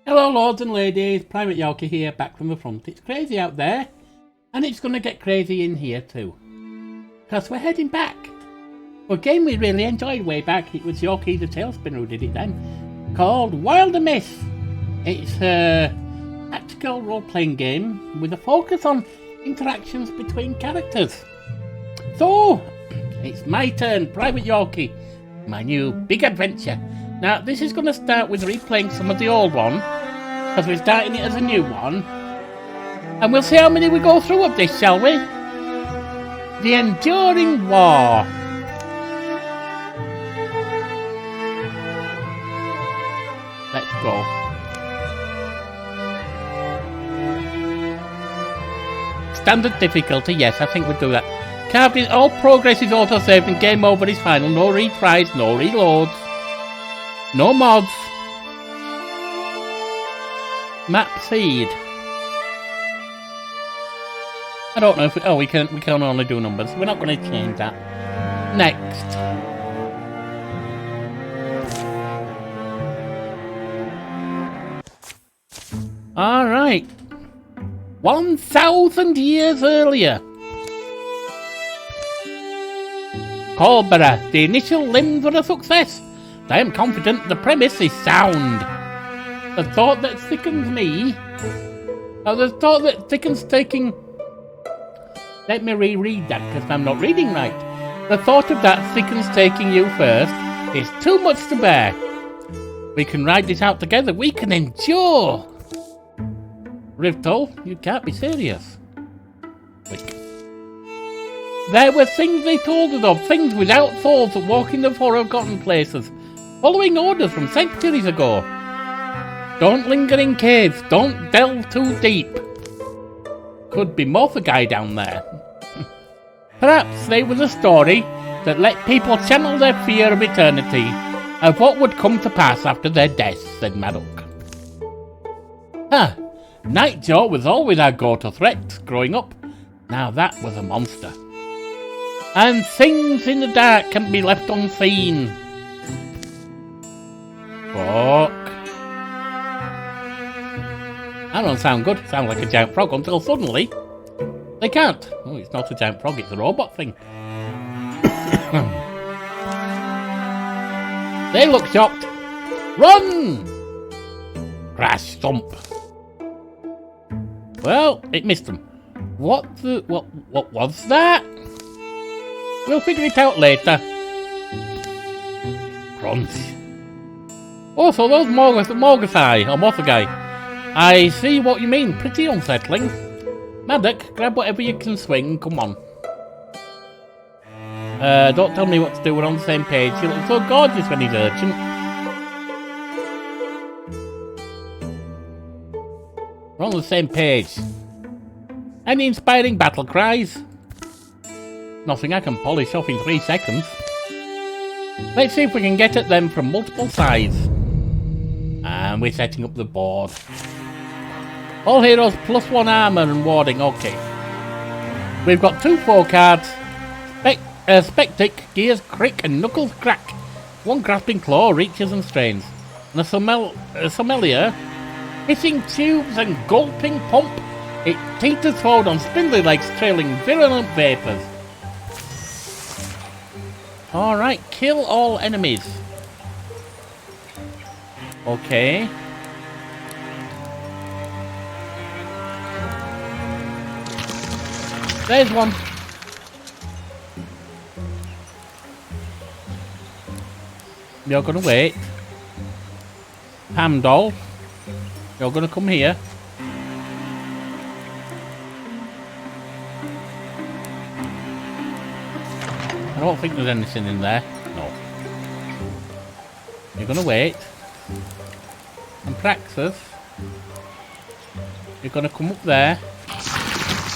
Hello lords and ladies, Private Yorkie here, back from the front. It's crazy out there, and it's going to get crazy in here too. Because we're heading back. For a game we really enjoyed way back, it was Yorkie the Tailspinner who did it then, called Wildermyth. It's a tactical role-playing game with a focus on interactions between characters. So, it's my turn, Private Yorkie, my new big adventure. Now, this is going to start with replaying some of the old one, because we're starting it as a new one. And we'll see how many we go through of this, shall we? The Enduring War. Let's go. Standard difficulty, yes, I think we'll do that. Carved in, all progress is auto-saved and game over is final. No retries, no reloads. No mods. Map seed. I don't know if we can only do numbers. We're not going to change that. Next. All right. 1,000 years earlier. Corbera, the initial limbs were a success. I am confident the premise is sound. The thought that thickens me... the thought that thickens taking... Let me reread that, because I'm not reading right. The thought of that thickens taking you first is too much to bear. We can ride this out together. We can endure. Rivtol, you can't be serious. Click. There were things they told us of, things without souls that walk in the forgotten places, following orders from centuries ago. Don't linger in caves, don't delve too deep. Could be Morphagai down there. Perhaps they was a story that let people channel their fear of eternity, of what would come to pass after their deaths, said Maddock. Nightjaw was always our go-to threat growing up. Now that was a monster. And things in the dark can be left unseen. Fuck. That don't sound good. Sounds like a giant frog until suddenly they can't. Oh, it's not a giant frog, it's a robot thing. They look shocked. Run! Crash, thump. Well, it missed them. What was that? We'll figure it out later. Crunch. Oh, so those Morgathai, or Morphagai. I see what you mean, pretty unsettling. Maddock, grab whatever you can swing, come on. Don't tell me what to do, we're on the same page. He looks so gorgeous when he's urgent. We're on the same page. Any inspiring battle cries? Nothing I can polish off in 3 seconds. Let's see if we can get at them from multiple sides. And we're setting up the board. All heroes +1 armor and warding, okay. We've got 2 4 cards. Spectic, Gears Crick and Knuckles Crack. 1 grasping claw, reaches and strains. And a sommelier, hissing tubes and gulping pump. It teeters forward on spindly legs trailing virulent vapours. Alright, kill all enemies. Okay. There's one. You're gonna wait. Pam doll. You're gonna come here. I don't think there's anything in there. No. You're gonna wait. And Praxis. You're gonna come up there.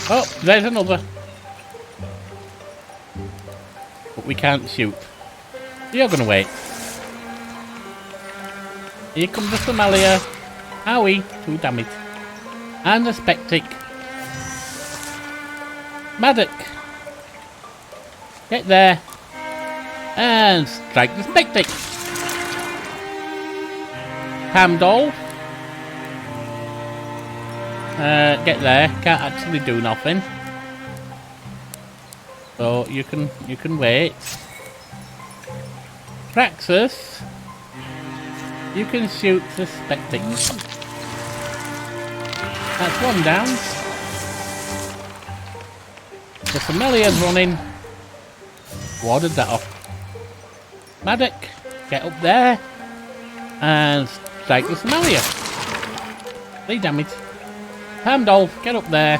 Oh, there's another. But we can't shoot. You're gonna wait. Here comes the Somalia. Owie, 2 damage. And the Spectic. Maddock. Get there. And strike the Spectic. Pam doll. get there. Can't actually do nothing. So you can wait. Praxis, you can shoot suspecting. That's one down. The familiar's running. Warded that off. Maddock, get up there and strike the familiar. 3 damage. Hamdolf, get up there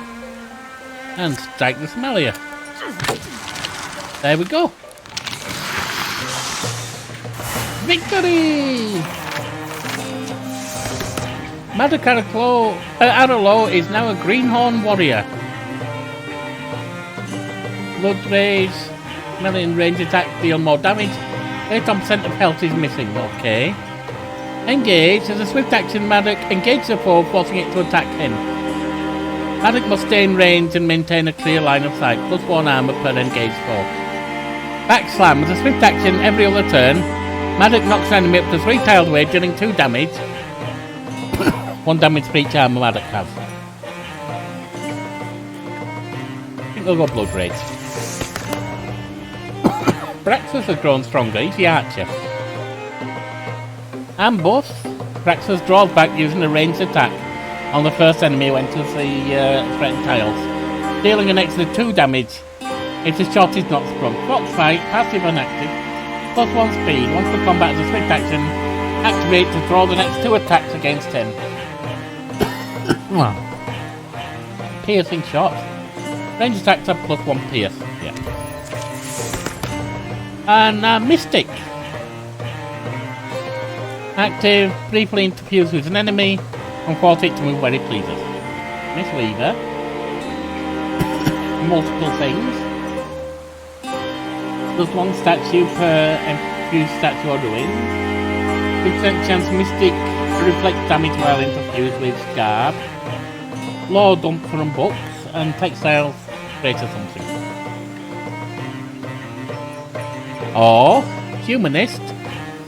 and strike the familiar. There we go. Victory! Maddock Aralo is now a Greenhorn warrior. Blood Rage, melee range attack deal more damage. 8% of health is missing, okay. Engage, as a swift action, Maddock engage the foe, forcing it to attack him. Maddock must stay in range and maintain a clear line of sight, +1 armor per engaged foe. Backslam, as a swift action every other turn, Maddock knocks an enemy up to 3 tiles away, dealing 2 damage. 1 damage for each armor Maddock has. I think we'll go Blood Rage. Praxis has grown stronger, he's the archer. Ambush, Praxis draws back using a ranged attack on the first enemy who enters the threatened tiles, dealing an extra 2 damage if the shot is not sprung. Fox Fight, passive and active, +1 speed. Once the combat is a swift action, activate to draw the next 2 attacks against him. Piercing shot. Range attacks have +1 pierce. Yeah. And Mystic. Active, briefly interferes with an enemy and force it to move where it pleases. Miss Weaver. Multiple things. There's 1 statue per infused statue or ruin. 2% chance Mystic reflects damage while interfused with Scarb. Law dump from books and textiles greater something. Or Humanist.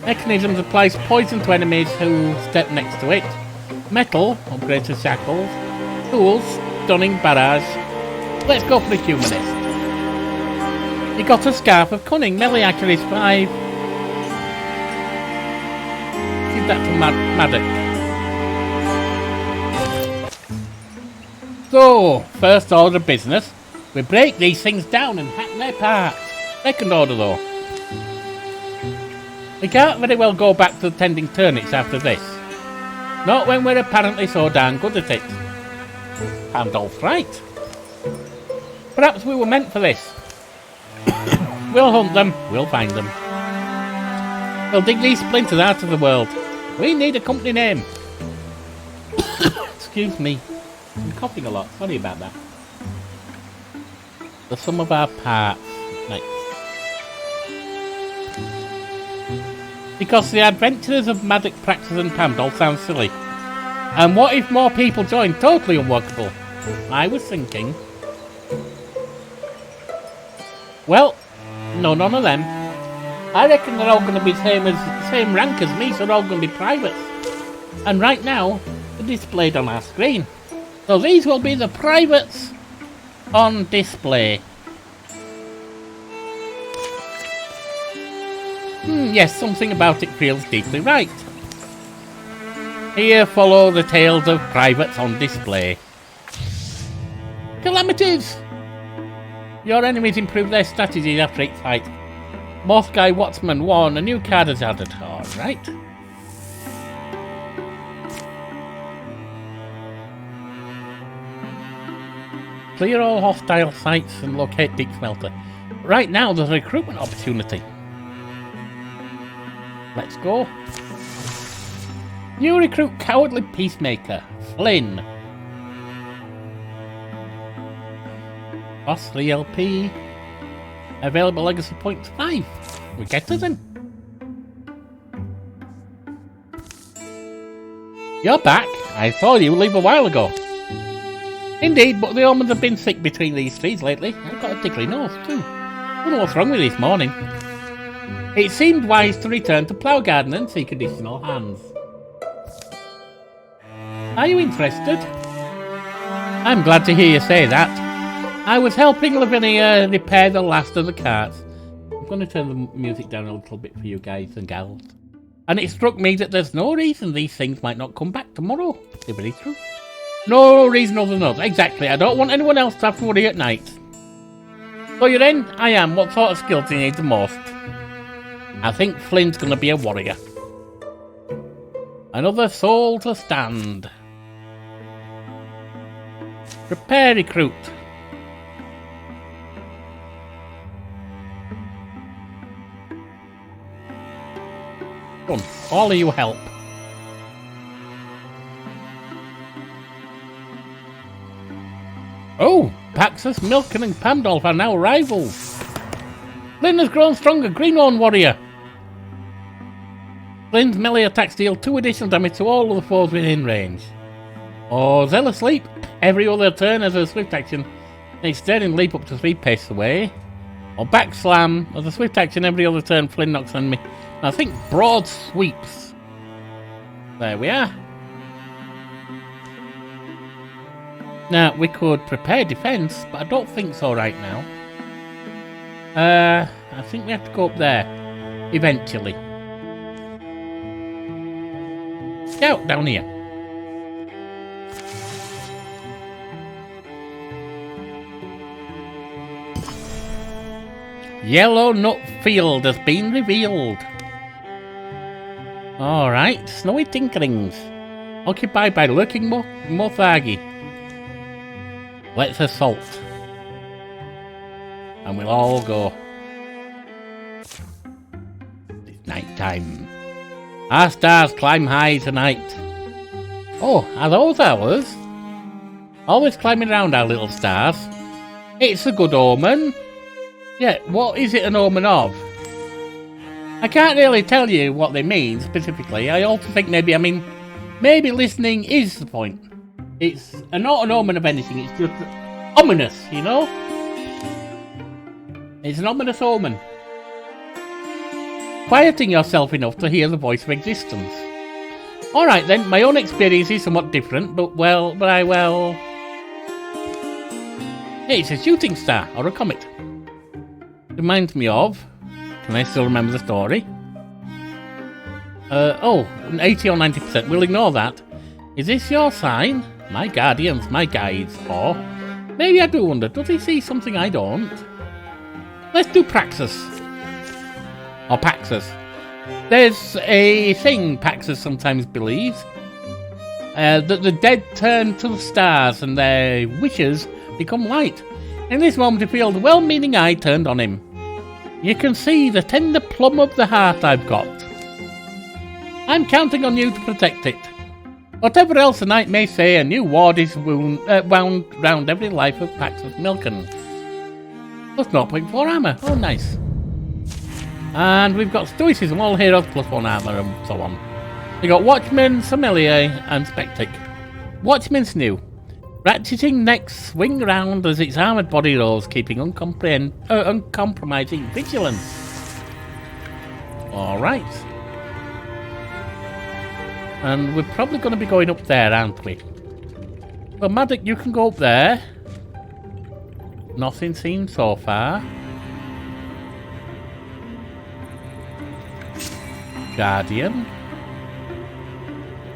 Mechanisms applies poison to enemies who step next to it. Metal, upgrades to shackles. Tools, stunning barrage. Let's go for the Humanist. He got a Scarf of Cunning. Melee accuracy is 5. Give that to Maddock. So, first order of business. We break these things down and hack their parts. Second order though. We can't very well go back to tending turnips after this. Not when we're apparently so darn good at it. Pandolf's right. Perhaps we were meant for this. We'll hunt them, we'll find them. We'll dig these splinters out of the world. We need a company name. Excuse me. I'm coughing a lot, sorry about that. The sum of our parts. Right. Because the adventures of Maddock, Praxis and Pandolf sound silly. And what if more people join? Totally unworkable. I was thinking... Well, no, none of them. I reckon they're all going to be same rank as me, so they're all going to be privates. And right now, they're displayed on our screen. So these will be the privates on display. Yes, something about it feels deeply right. Here follow the tales of privates on display. Calamities! Your enemies improve their strategies after each fight. Moth Guy Watchman 1, a new card is added. Alright. Clear all hostile sites and locate Deep Smelter. Right now there's a recruitment opportunity. Let's go. New recruit Cowardly Peacemaker, Flynn. Boss 3 LP. Available legacy points 5. We get to them. You're back. I saw you leave a while ago. Indeed, but the omens have been sick between these trees lately. I've got a tickly nose too. I don't know what's wrong with this morning. It seemed wise to return to Plough Garden and seek additional hands. Are you interested? I'm glad to hear you say that. I was helping Lavinia repair the last of the carts. I'm going to turn the music down a little bit for you guys and gals. And it struck me that there's no reason these things might not come back tomorrow. Is it very true? No reason other than others. Exactly. I don't want anyone else to have to worry at night. So you're in? I am. What sort of skills do you need the most? I think Flynn's going to be a warrior. Another soul to stand. Prepare recruit. Come, all of you help. Oh, Paxus, Milken and Pamdolf are now rivals. Flynn has grown stronger, Greenhorn warrior. Flynn's melee attacks deal 2 additional damage to all of the foes within range. Or Zealous Leap. Every other turn as a swift action. Instead, and leap up to 3 paces away. Or Back Slam. As a swift action, every other turn, Flynn knocks on me. And I think Broad Sweeps. There we are. Now, we could prepare defense, but I don't think so right now. I think we have to go up there. Eventually. Scout down here. Yellow Nut Field has been revealed. Alright, Snowy Tinkerings. Occupied by lurking Mothagi. Let's assault. And we'll all go. It's night time. Our stars climb high tonight. Oh, are those ours? Always climbing around our little stars. It's a good omen. Yeah, what is it an omen of? I can't really tell you what they mean specifically. I also think maybe listening is the point. It's not an omen of anything, it's just ominous, you know? It's an ominous omen. Quieting yourself enough to hear the voice of existence. Alright then, my own experience is somewhat different, but it's a shooting star, or a comet. Reminds me of... Can I still remember the story? 80 or 90%. We'll ignore that. Is this your sign? My guardians, my guides, or... Maybe I do wonder, does he see something I don't? Let's do Praxis. Or Paxus. There's a thing Paxus sometimes believes. That the dead turn to the stars and their wishes become light. In this moment he feels the well-meaning eye turned on him. You can see the tender plum of the heart I've got. I'm counting on you to protect it. Whatever else the night may say, a new ward is wound round every life of Paxus Milken. Plus 0.4 armour. Oh, nice. And we've got Stoicism, all heroes plus 1 armour and so on. We got Watchman, Sommelier, and Spectic. Watchman's new. Ratcheting necks swing round as its armoured body rolls, keeping uncompromising vigilance. Alright. And we're probably going to be going up there, aren't we? Well, Maddox, you can go up there. Nothing seen so far. Guardian.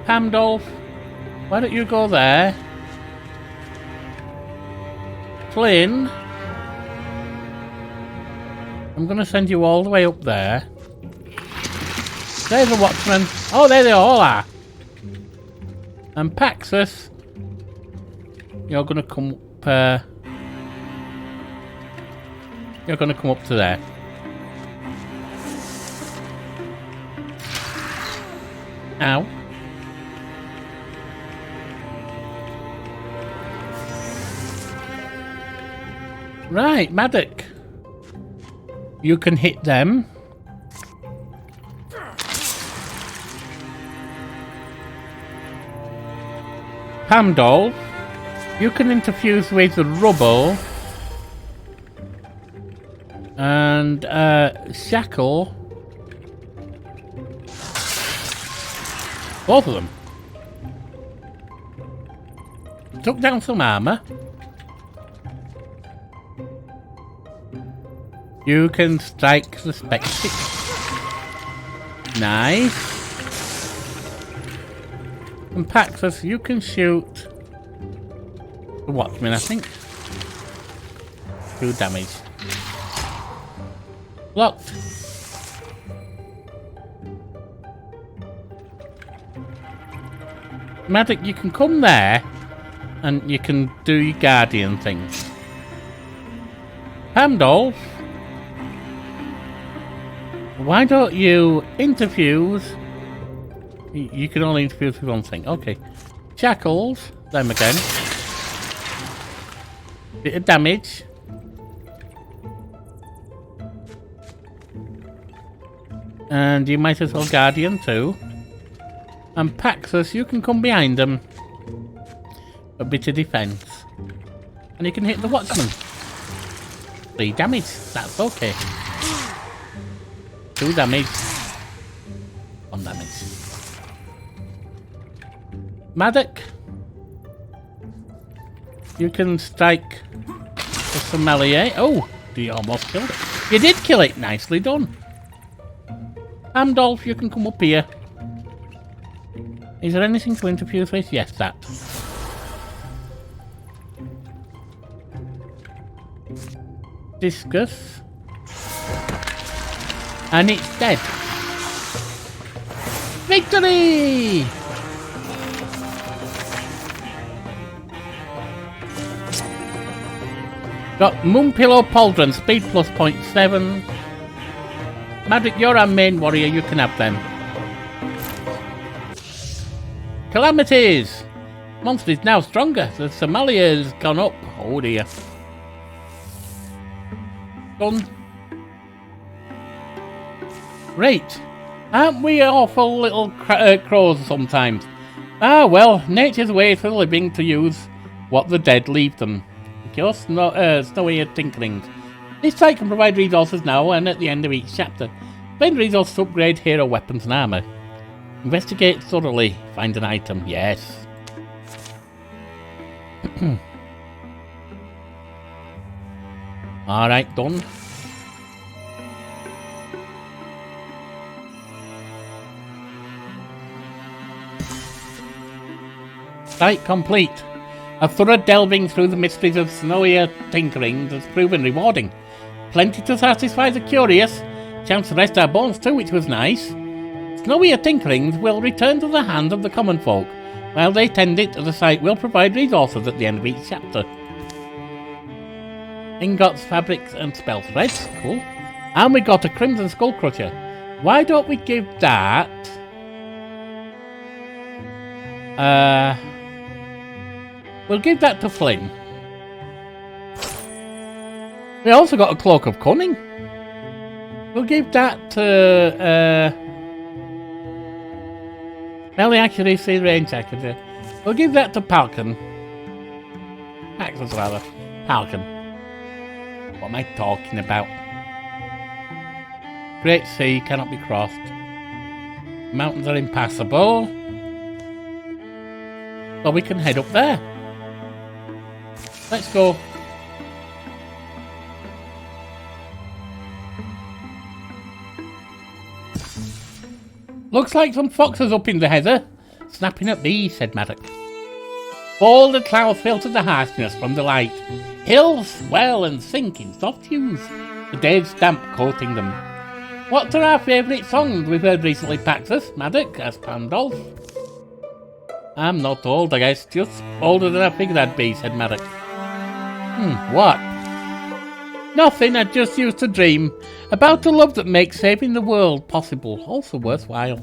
Pamdolf, why don't you go there? Flynn, I'm going to send you all the way up there. There's a watchman. Oh, there they all are. And Paxus, you're going to come up. You're going to come up to there. Ow. Right, Maddox. You can hit them. Pamdolf, you can interfuse with the rubble. And Shackle. Both of them. Took down some armor. You can strike the spectre. Nice. And Paxos, you can shoot the Watchman, I think. 2 damage. Locked. Magic, you can come there and you can do your guardian thing. Hamdolf, why don't you interfuse? You can only interfuse with one thing. Okay. Shackles, them again. Bit of damage. And you might as well guardian too. And Paxos, you can come behind them. A bit of defense. And you can hit the Watchman. 3 damage. That's okay. 2 damage. 1 damage. Maddock, you can strike the sommelier. Oh, you almost killed it. You did kill it. Nicely done. Amdolf, you can come up here. Is there anything to interfere with? Yes, that. Discus. And it's dead. Victory! Got Moonpillow Pauldron, speed plus 0.7. Magic, you're our main warrior, you can have them. Calamities! Monster is now stronger, the Somalia has gone up. Oh dear. Done. Right. Aren't we awful little crows sometimes? Ah well, nature's way for the living to use what the dead leave them. Your snowy tinkerings. This site can provide resources now and at the end of each chapter. Spend resources to upgrade hero weapons and armor. Investigate thoroughly. Find an item. Yes. Alright, done. Site complete. A thorough delving through the mysteries of snowier tinkering has proven rewarding. Plenty to satisfy the curious. Chance to rest our bones too, which was nice. Snowier tinkerings will return to the hands of the common folk. While they tend it, the site will provide resources at the end of each chapter. Ingots, fabrics and spell threads. Cool. And we got a Crimson Skull Crusher. Why don't we give that... We'll give that to Flynn. We also got a Cloak of Cunning. We'll give that to... melee accuracy, range accuracy. We'll give that to Palkin. Axis rather. Palkin. What am I talking about? Great Sea cannot be crossed. Mountains are impassable. So we can head up there. Let's go. Looks like some foxes up in the heather. Snapping at bees, said Maddock. Folded clouds filter the harshness from the light. Hills swell and sink in soft hues, the day's damp coating them. What are our favourite songs we've heard recently, Paxos? Maddock asked Pandolf. I'm not old, I guess. Just older than I figured I'd be, said Maddock. What? Nothing, I just used to dream about the love that makes saving the world possible, also worthwhile.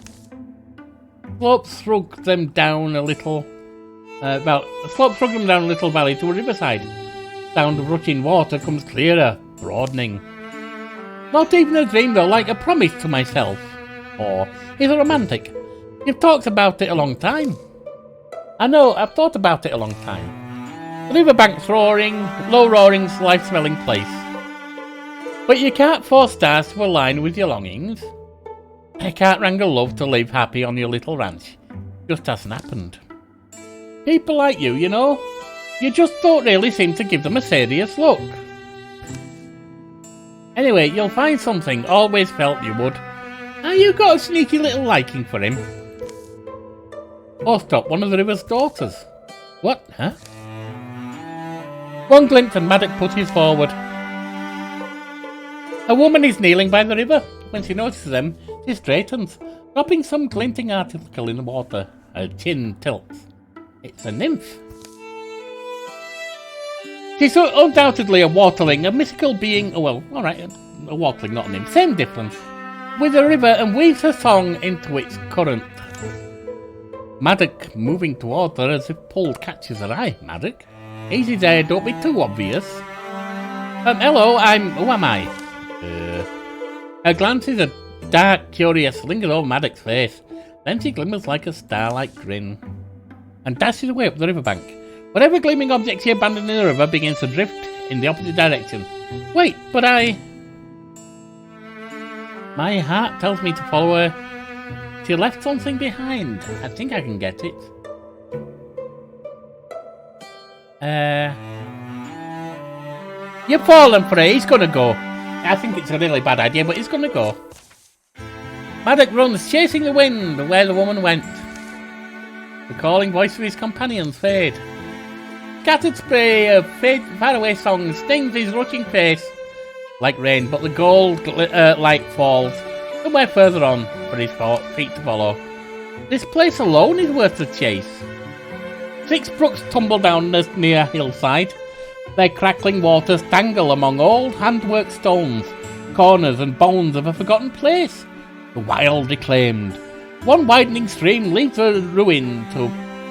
Slope shrugged them down a little valley to a riverside. Sound of rushing water comes clearer, broadening. Not even a dream though, like a promise to myself. Or is it romantic? You've talked about it a long time. I know, I've thought about it a long time. The riverbank's roaring, low-roaring, life-smelling place. But you can't force stars to align with your longings. I can't wrangle love to live happy on your little ranch. Just hasn't happened. People like you know, You just don't really seem to give them a serious look. Anyway, you'll find something. Always felt you would. Ah, you got a sneaky little liking for him. Oh, stop, one of the river's daughters. What? Huh? One glimpse and Maddox pushes forward. A woman is kneeling by the river. When she notices them, she straightens, dropping some glinting article in the water. Her chin tilts. It's a nymph. She's undoubtedly a waterling, a mythical being. Oh, well, alright, a waterling, not a nymph. Same difference. With a river and weaves her song into its current. Maddox moving toward her as if pulled catches her eye. Maddox? Easy there, don't be too obvious. Hello, who am I? Her glances a dark, curious, linger over Maddox's face. Then she glimmers like a starlight grin. And dashes away up the riverbank. Whatever gleaming object she abandoned in the river begins to drift in the opposite direction. Wait, but my heart tells me to follow her. She left something behind. I think I can get it. You've fallen for it. He's gonna go. I think it's a really bad idea, but he's gonna go. Maddox runs, chasing the wind where the woman went. The calling voice of his companions fade. Scattered spray of faraway songs stings his rushing face like rain, but the gold light falls somewhere further on for his feet to follow. This place alone is worth the chase. 6 brooks tumble down this near hillside. Their crackling waters tangle among old handwork stones, corners and bones of a forgotten place. The wild reclaimed. One widening stream leaves a ruin to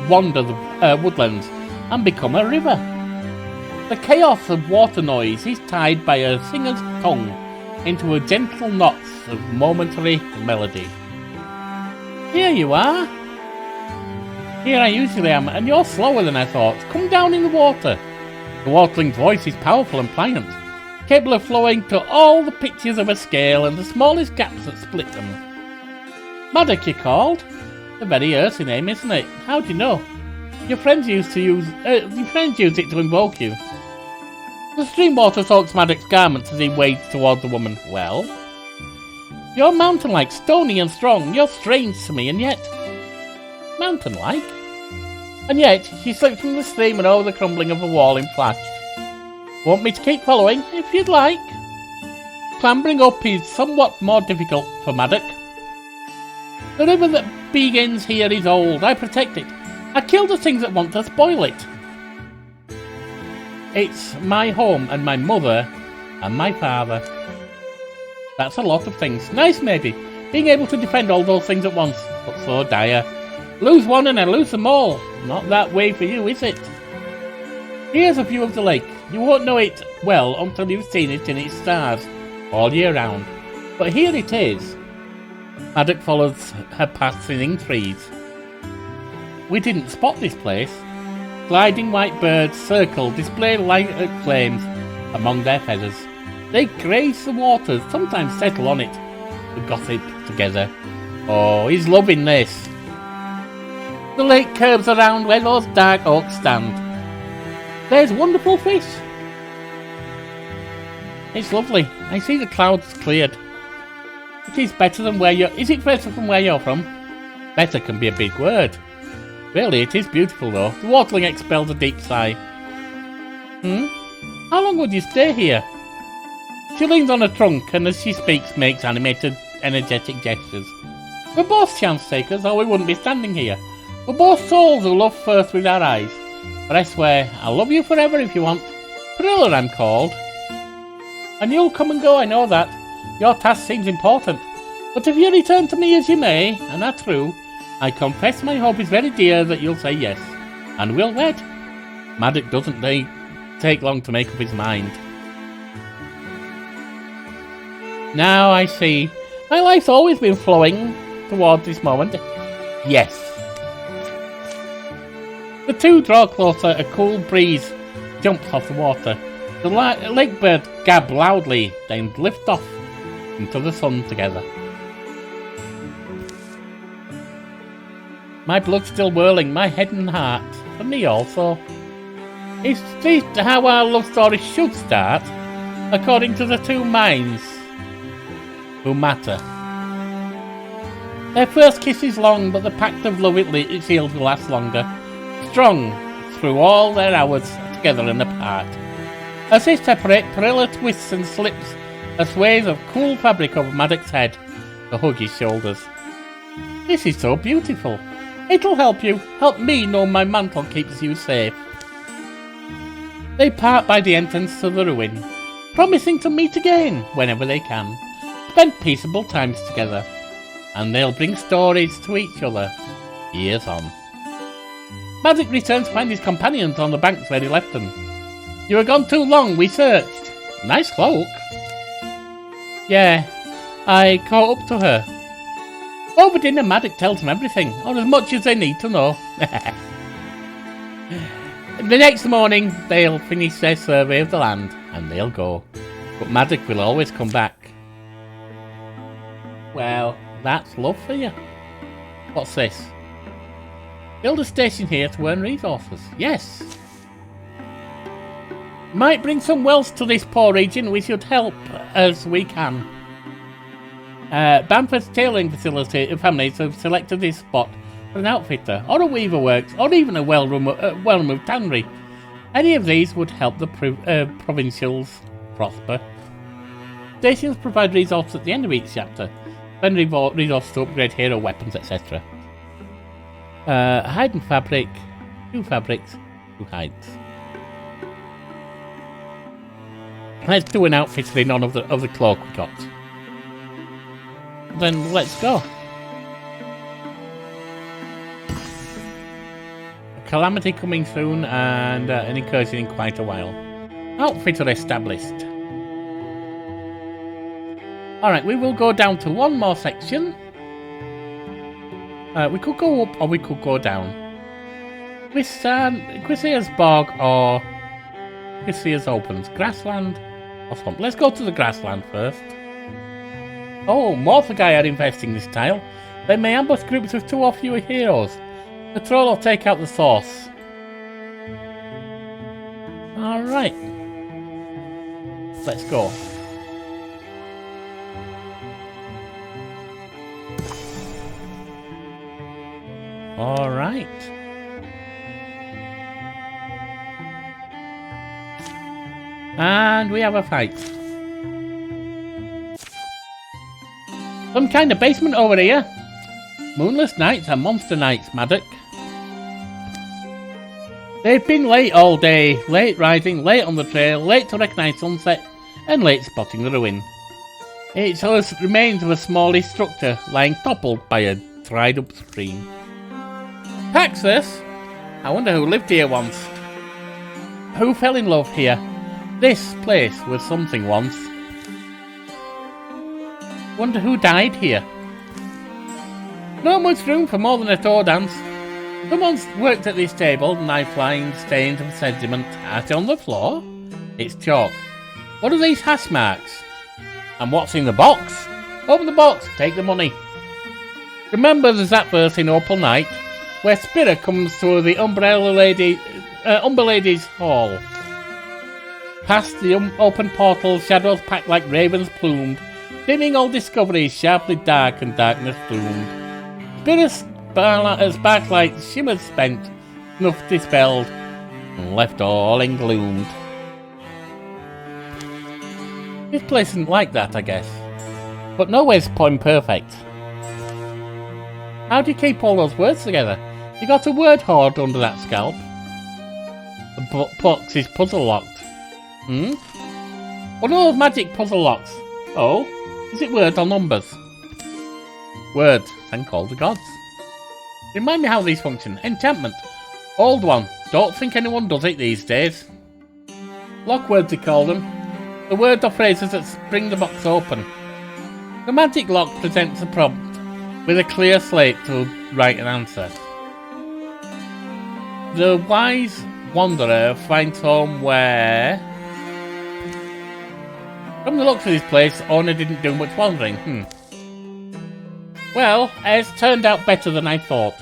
wander the woodlands and become a river. The chaos of water noise is tied by a singer's tongue into a gentle knots of momentary melody. Here you are. Here I usually am, and you're slower than I thought. Come down in the water. The waterling's voice is powerful and pliant, capable of flowing to all the pitches of a scale and the smallest gaps that split them. Maddox, you called? A very earthy name, isn't it? How do you know? Your friends use it to invoke you. The stream water soaks Maddox's garments as he wades toward the woman. Well? You're mountain-like, stony and strong. You're strange to me, and yet... Mountain-like? And yet, she slips from the stream and over the crumbling of a wall in flash. Want me to keep following? If you'd like. Clambering up is somewhat more difficult for Maddox. The river that begins here is old. I protect it. I kill the things that want to spoil it. It's my home and my mother and my father. That's a lot of things. Nice, maybe. Being able to defend all those things at once. But so dire. Lose one and I lose them all. Not that way for you, is it? Here's a view of the lake. You won't know it well until you've seen it in its stars all year round. But here it is. Maddox follows her past thinning trees. We didn't spot this place. Gliding white birds circle, display light flames among their feathers. They graze the waters, sometimes settle on it, to gossip together. Oh, he's loving this. The lake curves around where those dark oaks stand. There's wonderful fish. It's lovely. I see the clouds cleared. It is better than where you're... Is it better from where you're from? Better can be a big word. Really, it is beautiful though. The waterling expels a deep sigh. How long would you stay here? She leans on a trunk and as she speaks makes animated, energetic gestures. We're both chance takers or we wouldn't be standing here. We're both souls who love first with our eyes. But I swear, I'll love you forever if you want. Thriller, I'm called. And you'll come and go, I know that. Your task seems important. But if you return to me as you may, and are true, I confess my hope is very dear that you'll say yes. And we'll wed. Maddox doesn't take long to make up his mind. Now I see. My life's always been flowing towards this moment. Yes. The two draw closer, a cool breeze jumps off the water. The lake bird gab loudly, then lift off into the sun together. My blood's still whirling, my head and heart. For me also. Is this how our love story should start? According to the two minds who matter. Their first kiss is long, but the pact of love it seals will last longer. Strong through all their hours together and apart. As they separate, Perilla twists and slips a swathe of cool fabric over Maddox's head to hug his shoulders. This is so beautiful. It'll help me know my mantle keeps you safe. They part by the entrance to the ruin, promising to meet again whenever they can, spend peaceable times together, and they'll bring stories to each other years on. Maddox returns to find his companions on the banks where he left them. You were gone too long, we searched. Nice cloak. Yeah, I caught up to her. Over dinner, Maddox tells them everything, or as much as they need to know. The next morning, they'll finish their survey of the land, and they'll go. But Maddox will always come back. Well, that's love for you. What's this? Build a station here to earn resources. Yes. Might bring some wealth to this poor region. We should help as we can. Bamford's tailoring facility families have selected this spot for an outfitter, or a weaver works, or even a well-removed tannery. Any of these would help the provincials prosper. Stations provide resources at the end of each chapter, then resources to upgrade hero weapons, etc. Hide and fabric, 2 fabrics, 2 hides. Let's do an outfitting on of the cloak we got. Then let's go. A calamity coming soon, and an incursion in quite a while. Outfitter established. Alright, we will go down to one more section. We could go up or we could go down. Quisia's Bog or Quisia's Opens. Grassland or swamp. Let's go to the grassland first. Oh, Morphagai are investing this tile. They may ambush groups of 2 or fewer heroes. Patrol or take out the source. Alright. Let's go. Alright. And we have a fight. Some kind of basement over here. Moonless nights and monster nights, Maddox. They've been late all day. Late rising, late on the trail, late to recognise sunset, and late spotting the ruin. It remains of a smallish structure lying toppled by a dried up stream. Taxus? I wonder who lived here once. Who fell in love here? This place was something once. Wonder who died here. Not much room for more than a toe dance. Someone's worked at this table, knife lines, stains of sediment, art on the floor. It's chalk. What are these hash marks? And what's in the box? Open the box, take the money. Remember there's that verse in Opal Night where Spirit comes to the Umber Lady's Hall. Past the open portal, shadows packed like ravens plumed, dimming all discoveries sharply dark and darkness doomed. Spirit's sparklight shimmered spent, snuff dispelled, and left all engloomed. This place isn't like that, I guess. But nowhere's perfect. How do you keep all those words together? You got a word hoard under that scalp. The box is puzzle locked. What are those magic puzzle locks? Oh, is it words or numbers? Words, and called the gods. Remind me how these function. Enchantment. Old one. Don't think anyone does it these days. Lock words, they call them. The words or phrases that spring the box open. The magic lock presents a prompt with a clear slate to write an answer. The wise wanderer finds home where... From the looks of this place, owner didn't do much wandering. Well, it's turned out better than I thought.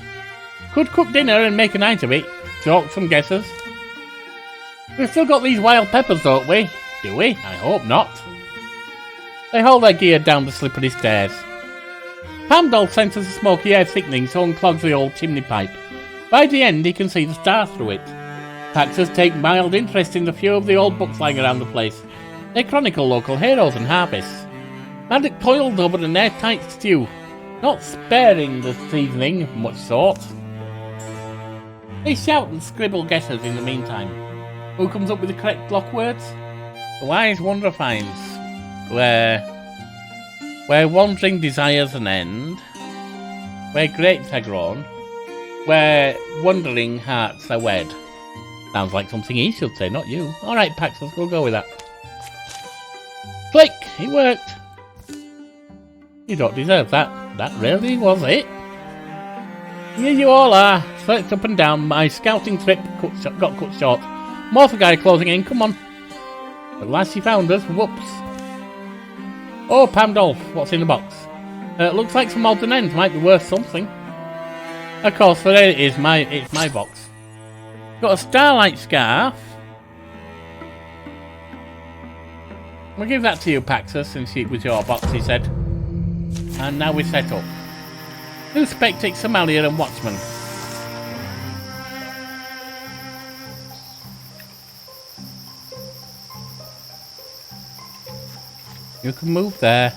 Could cook dinner and make a night of it. Chalk some guesses. We've still got these wild peppers, don't we? Do we? I hope not. They haul their gear down the slippery stairs. Pamdol senses the smoky air thickening, so unclogs the old chimney pipe. By the end, he can see the stars through it. Paxos take mild interest in the few of the old books lying around the place. They chronicle local heroes and harvests. Maddock toiled over an airtight stew, not sparing the seasoning of much sort. They shout and scribble guesses in the meantime. Who comes up with the correct block words? The wise wanderer finds where wandering desires an end, where grapes are grown, where wandering hearts are wed. Sounds like something he should say, not you. Alright, Paxos, we'll go with that. Click! It worked! You don't deserve that. That really was it. Here you all are. Searched up and down. My scouting trip got cut short. Morpher guy closing in, come on. At last you found us. Whoops. Oh, Pamdolf, what's in the box? Looks like some odds and ends. Might be worth something. Of course, there it is. It's my box. Got a starlight scarf. We'll give that to you, Paxos, since it was your box, he said. And now we're set up. 2 Spectic, Somalia and Watchman. You can move there.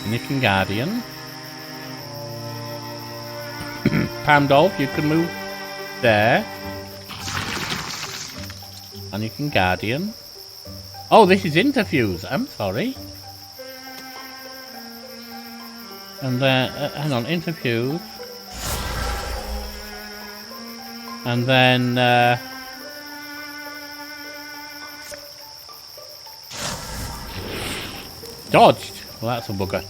And you can Guardian. Pamdolf, you can move there. And you can Guardian. Oh, this is Interfuse. I'm sorry. And then, hang on, Interfuse. And then, dodged. Well, that's a bugger.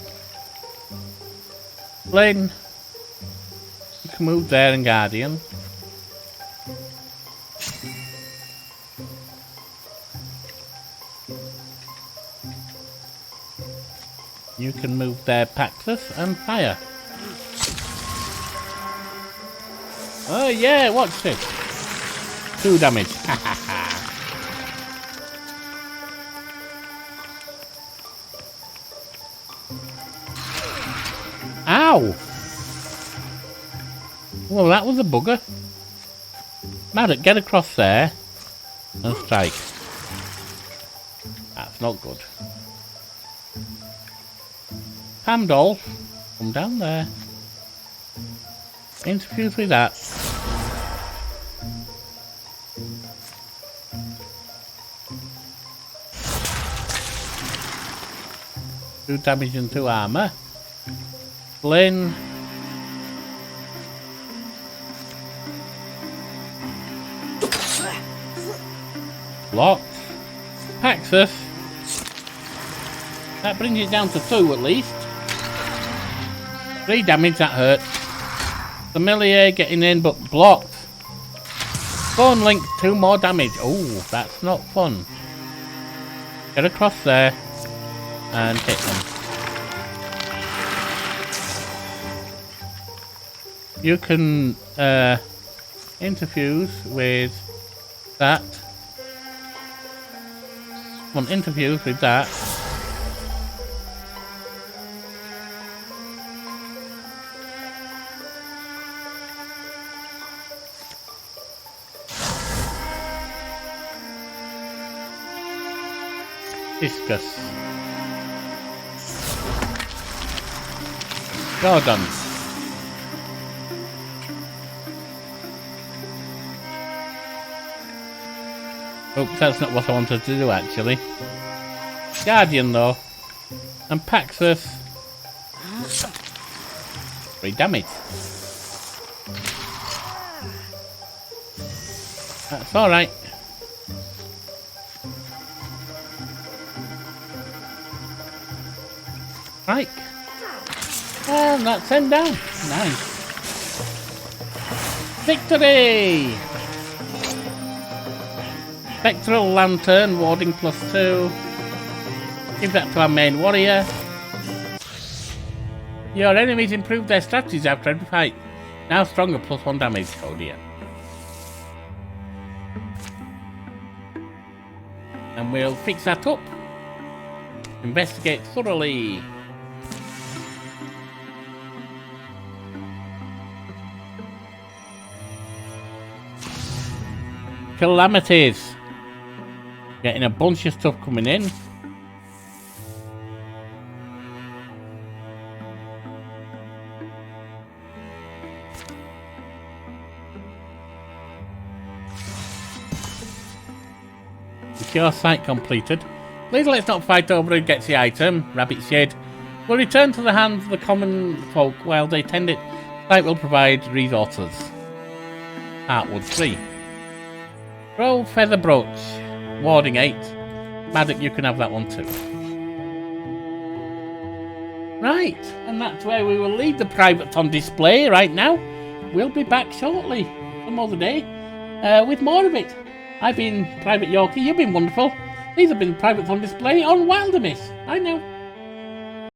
Lane. You can move there and Guardian. You can move there, Paxos, and fire. Oh yeah, watch this. 2 damage. Ow! Well, that was a bugger. Maddock, get across there and strike. That's not good. Pamdolf, come down there. Interfuse with that. Two damage and 2 armor. Flynn. Blocked. Paxos. That brings it down to 2 at least. 3 damage, that hurt. Familiar getting in but blocked. Phone link, 2 more damage. Oh, that's not fun. Get across there and hit them. You can interfuse with that. Come on, interfuse with that. Discus. Well done. Oops, that's not what I wanted to do actually. Guardian though. And Paxos. 3 damage. That's alright. Right. And that's him down. Nice. Victory! Spectral Lantern, warding +2. Give that to our main warrior. Your enemies improve their strategies after every fight. Now stronger, +1 damage. Oh dear. And we'll fix that up. Investigate thoroughly. Calamities. Getting a bunch of stuff coming in. Secure site completed. Please let's not fight over who gets the item. Rabbit said. We'll return to the hands of the common folk while they tend it. Site will provide resources. Artwood 3. Roll feather brooch. Warding 8. Maddock, you can have that one too. Right, and that's where we will leave the private on display right now. We'll be back shortly, some other day, with more of it. I've been Private Yorkie, you've been wonderful. These have been privates on display on Wildermyth. Bye now.